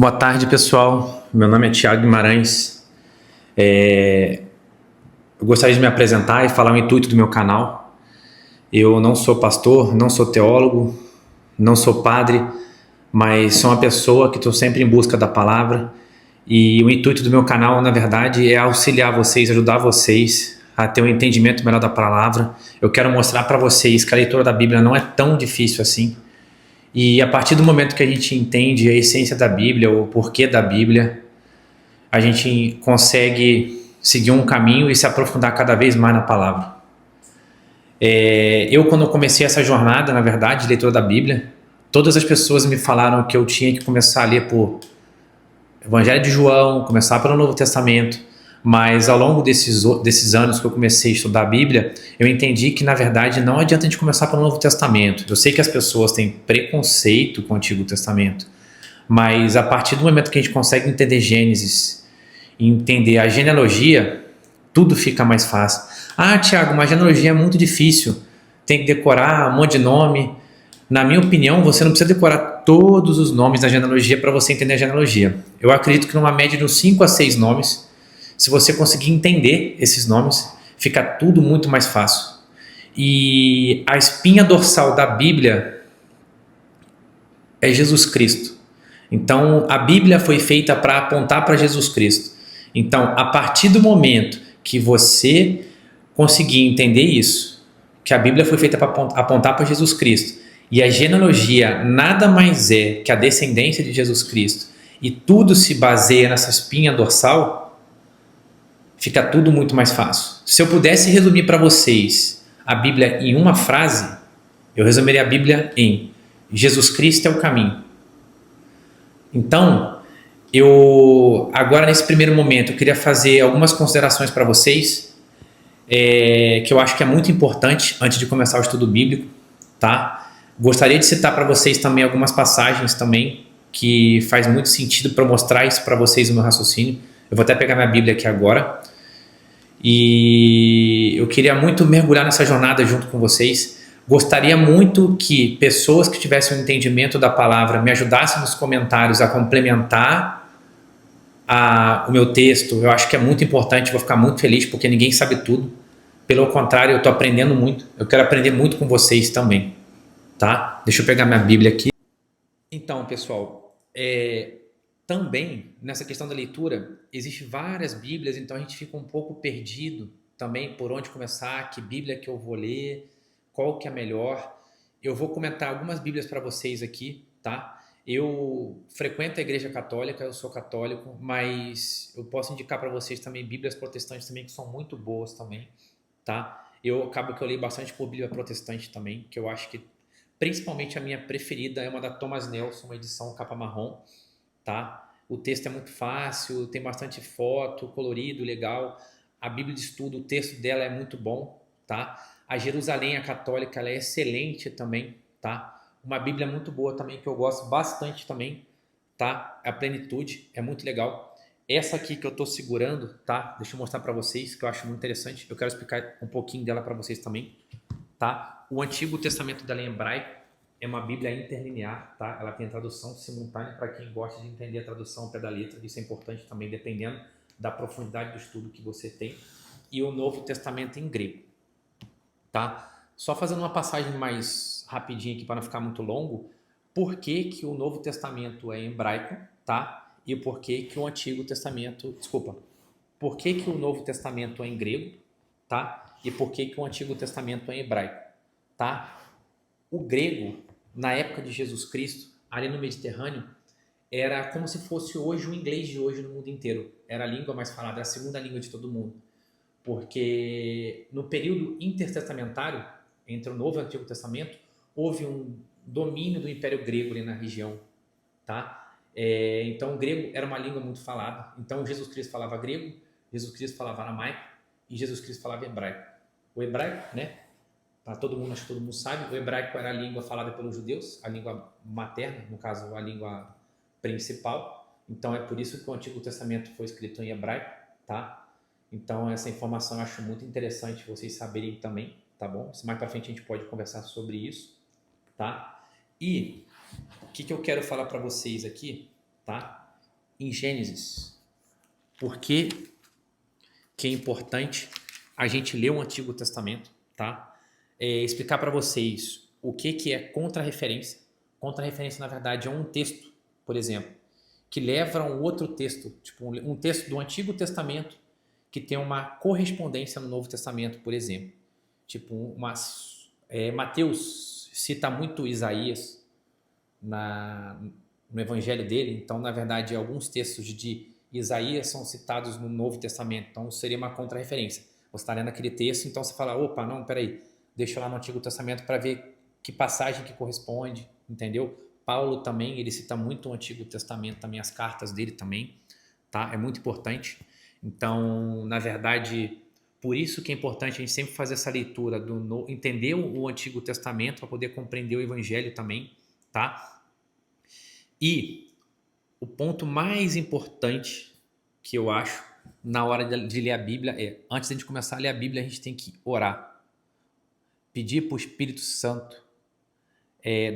Boa tarde, pessoal. Meu nome é Thiago Guimarães. Eu gostaria de me apresentar e falar o intuito do meu canal. Eu não sou pastor, não sou teólogo, não sou padre, mas sou uma pessoa que estou sempre em busca da palavra. E o intuito do meu canal, na verdade, é auxiliar vocês, ajudar vocês a ter um entendimento melhor da palavra. Eu quero mostrar para vocês que a leitura da Bíblia não é tão difícil assim. E a partir do momento que a gente entende a essência da Bíblia, o porquê da Bíblia, a gente consegue seguir um caminho e se aprofundar cada vez mais na palavra. Quando eu comecei essa jornada, na verdade, de leitura da Bíblia, todas as pessoas me falaram que eu tinha que começar a ler por Evangelho de João, começar pelo Novo Testamento, mas ao longo desses anos que eu comecei a estudar a Bíblia, eu entendi que, na verdade, não adianta a gente começar pelo Novo Testamento. Eu sei que as pessoas têm preconceito com o Antigo Testamento, mas a partir do momento que a gente consegue entender Gênesis, entender a genealogia, tudo fica mais fácil. Ah, Tiago, mas genealogia é muito difícil, tem que decorar um monte de nome. Na minha opinião, você não precisa decorar todos os nomes da genealogia para você entender a genealogia. Eu acredito que numa média de uns 5 a 6 nomes, se você conseguir entender esses nomes, fica tudo muito mais fácil. E a espinha dorsal da Bíblia é Jesus Cristo. Então, a Bíblia foi feita para apontar para Jesus Cristo. Então, a partir do momento que você conseguir entender isso, que a Bíblia foi feita para apontar para Jesus Cristo, e a genealogia nada mais é que a descendência de Jesus Cristo, e tudo se baseia nessa espinha dorsal, fica tudo muito mais fácil. Se eu pudesse resumir para vocês a Bíblia em uma frase, eu resumiria a Bíblia em: Jesus Cristo é o caminho. Então, agora nesse primeiro momento, eu queria fazer algumas considerações para vocês, que eu acho que é muito importante antes de começar o estudo bíblico, tá? Gostaria de citar para vocês também algumas passagens também que faz muito sentido para mostrar isso para vocês no meu raciocínio. Eu vou até pegar minha Bíblia aqui agora e eu queria muito mergulhar nessa jornada junto com vocês. Gostaria muito que pessoas que tivessem um entendimento da palavra me ajudassem nos comentários a complementar o meu texto. Eu acho que é muito importante, vou ficar muito feliz porque ninguém sabe tudo. Pelo contrário, eu estou aprendendo muito. Eu quero aprender muito com vocês também, tá? Deixa eu pegar minha Bíblia aqui. Então, pessoal, também nessa questão da leitura, existem várias Bíblias, então a gente fica um pouco perdido também por onde começar, que Bíblia que eu vou ler, qual que é a melhor. Eu vou comentar algumas Bíblias para vocês aqui, tá? Eu frequento a Igreja Católica, eu sou católico, mas eu posso indicar para vocês também Bíblias protestantes também que são muito boas também, tá? Eu acabo que eu leio bastante por Bíblia protestante também, que eu acho que principalmente a minha preferida é uma da Thomas Nelson, uma edição capa marrom, tá? O texto é muito fácil, tem bastante foto, colorido, legal. A Bíblia de Estudo, o texto dela é muito bom, tá? A Jerusalém, a católica, ela é excelente também, tá? Uma Bíblia muito boa também, que eu gosto bastante também, tá? A Plenitude, é muito legal. Essa aqui que eu tô segurando, tá? Deixa eu mostrar para vocês, que eu acho muito interessante. Eu quero explicar um pouquinho dela para vocês também, tá? O Antigo Testamento dela em hebraico é uma Bíblia interlinear, tá? Ela tem tradução simultânea para quem gosta de entender a tradução ao pé da letra. Isso é importante também, dependendo da profundidade do estudo que você tem. E o Novo Testamento em grego, tá? Só fazendo uma passagem mais rapidinha aqui para não ficar muito longo, por que que o Novo Testamento é em hebraico, tá? E por que que o Antigo Testamento, desculpa, por que que o Novo Testamento é em grego, tá? E por que que o Antigo Testamento é em hebraico, tá? O grego, na época de Jesus Cristo, ali no Mediterrâneo, era como se fosse hoje o inglês de hoje no mundo inteiro. Era a língua mais falada, era a segunda língua de todo mundo. Porque no período intertestamentário, entre o Novo e o Antigo Testamento, houve um domínio do Império Grego ali na região, tá? Então o grego era uma língua muito falada. Então Jesus Cristo falava grego, Jesus Cristo falava aramaico e Jesus Cristo falava hebraico. O hebraico, né? Para todo mundo, acho que todo mundo sabe, o hebraico era a língua falada pelos judeus, a língua materna, no caso a língua principal. Então é por isso que o Antigo Testamento foi escrito em hebraico, tá? Então essa informação eu acho muito interessante vocês saberem também, tá bom? Mais para frente a gente pode conversar sobre isso, tá? E o que eu quero falar para vocês aqui, tá? em Gênesis. Por que que é importante a gente ler o Antigo Testamento, tá? Explicar para vocês o que é contra-referência. Contra-referência, na verdade, é um texto, por exemplo, que leva a um outro texto, tipo um texto do Antigo Testamento que tem uma correspondência no Novo Testamento, por exemplo. Tipo, Mateus cita muito Isaías no evangelho dele, então, na verdade, alguns textos de Isaías são citados no Novo Testamento, então seria uma contra-referência. Você está lendo aquele texto, então você fala, opa, não, peraí, deixa eu lá no Antigo Testamento para ver que passagem que corresponde, entendeu? Paulo também, ele cita muito o Antigo Testamento, também as cartas dele também, tá? É muito importante. Então, na verdade, por isso que é importante a gente sempre fazer essa leitura, entender o Antigo Testamento para poder compreender o Evangelho também, tá? E o ponto mais importante que eu acho na hora de ler a Bíblia antes de a gente começar a ler a Bíblia, a gente tem que orar, pedir para o Espírito Santo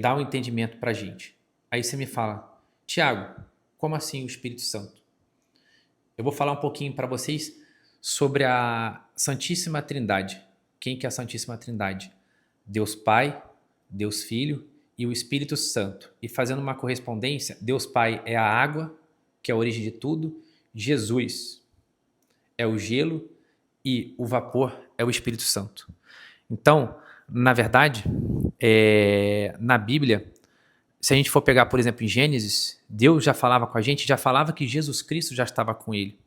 dar um entendimento para a gente. Aí você me fala, Tiago, como assim o Espírito Santo? Eu vou falar um pouquinho para vocês sobre a Santíssima Trindade. Quem que é a Santíssima Trindade? Deus Pai, Deus Filho e o Espírito Santo. E fazendo uma correspondência, Deus Pai é a água, que é a origem de tudo, Jesus é o gelo e o vapor é o Espírito Santo. Então, na verdade, na Bíblia, se a gente for pegar, por exemplo, em Gênesis, Deus já falava com a gente, já falava que Jesus Cristo já estava com ele,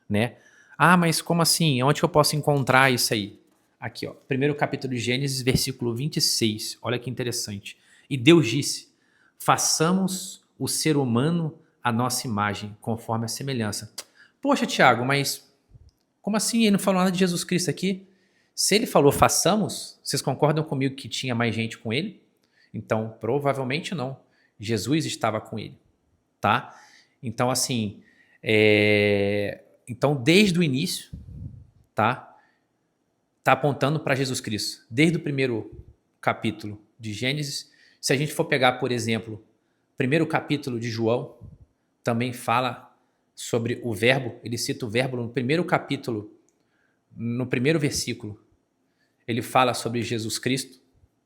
né? Ah, mas como assim? Onde que eu posso encontrar isso aí? Aqui, ó, primeiro capítulo de Gênesis, versículo 26. Olha que interessante. E Deus disse, façamos o ser humano à nossa imagem, conforme a semelhança. Poxa, Tiago, mas como assim? Ele não falou nada de Jesus Cristo aqui? Se ele falou façamos, vocês concordam comigo que tinha mais gente com ele? Então, provavelmente não. Jesus estava com ele, tá? Então, assim, então desde o início, tá apontando para Jesus Cristo. Desde o primeiro capítulo de Gênesis, se a gente for pegar, por exemplo, o primeiro capítulo de João, também fala sobre o verbo, ele cita o verbo no primeiro capítulo, no primeiro versículo, ele fala sobre Jesus Cristo,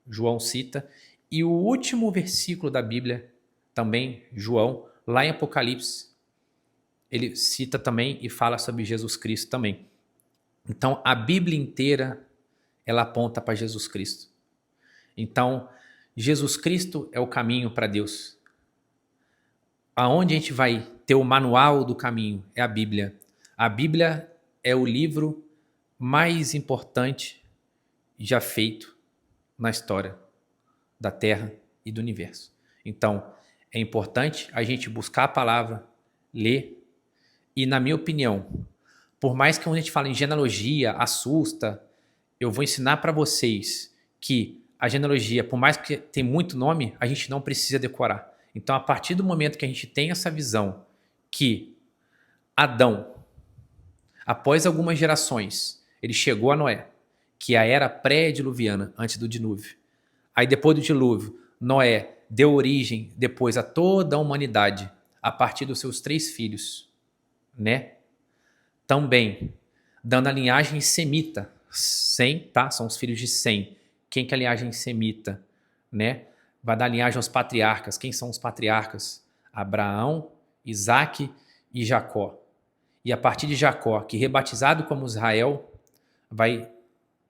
João cita, e o último versículo da Bíblia, também João, lá em Apocalipse, ele cita também e fala sobre Jesus Cristo também. Então, a Bíblia inteira, ela aponta para Jesus Cristo. Então, Jesus Cristo é o caminho para Deus. Aonde a gente vai ter o manual do caminho é a Bíblia. A Bíblia é o livro mais importante já feito na história da Terra e do Universo. Então, é importante a gente buscar a palavra, ler e, na minha opinião, por mais que quando a gente fala em genealogia, assusta, eu vou ensinar para vocês que a genealogia, por mais que tenha muito nome, a gente não precisa decorar. Então, a partir do momento que a gente tem essa visão que Adão, após algumas gerações, ele chegou a Noé, que é a era pré-diluviana, antes do dilúvio. Aí depois do dilúvio, Noé deu origem depois a toda a humanidade, a partir dos seus 3 filhos, né? Também, dando a linhagem semita, Sem, tá? São os filhos de Sem. Quem que é a linhagem semita, né? Vai dar linhagem aos patriarcas. Quem são os patriarcas? Abraão, Isaque e Jacó. E a partir de Jacó, que rebatizado como Israel, vai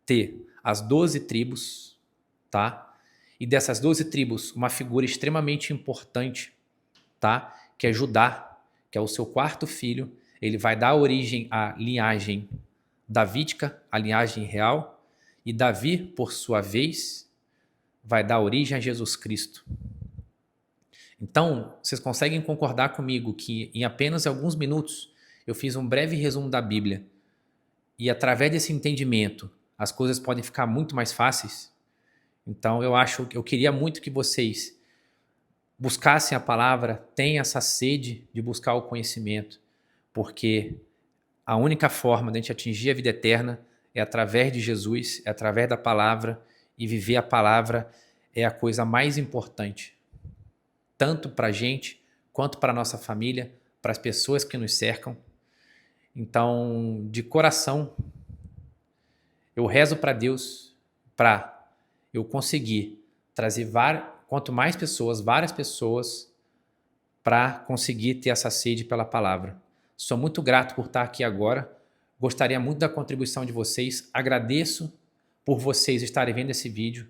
ter as 12 tribos, tá? E dessas 12 tribos, uma figura extremamente importante, tá? Que é Judá, que é o seu 4º filho. Ele vai dar origem à linhagem davídica, a linhagem real, e Davi, por sua vez, vai dar origem a Jesus Cristo. Então, vocês conseguem concordar comigo que em apenas alguns minutos eu fiz um breve resumo da Bíblia e através desse entendimento as coisas podem ficar muito mais fáceis? Então, eu queria muito que vocês buscassem a palavra, tenham essa sede de buscar o conhecimento, porque a única forma de a gente atingir a vida eterna é através de Jesus, é através da palavra, e viver a palavra é a coisa mais importante, tanto para a gente, quanto para a nossa família, para as pessoas que nos cercam. Então, de coração, eu rezo para Deus para eu conseguir trazer quanto mais pessoas, várias pessoas, para conseguir ter essa sede pela palavra. Sou muito grato por estar aqui agora. Gostaria muito da contribuição de vocês. Agradeço por vocês estarem vendo esse vídeo.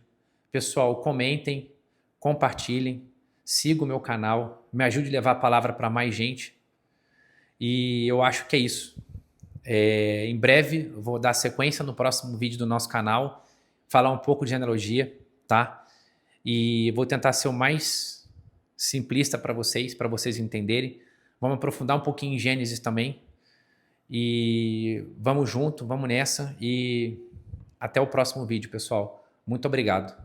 Pessoal, comentem, compartilhem, sigam o meu canal, me ajude a levar a palavra para mais gente. E eu acho que é isso. Em breve eu vou dar sequência no próximo vídeo do nosso canal, falar um pouco de genealogia, tá? E vou tentar ser o mais simplista para vocês entenderem. Vamos aprofundar um pouquinho em Gênesis também. E vamos junto, vamos nessa. E até o próximo vídeo, pessoal. Muito obrigado.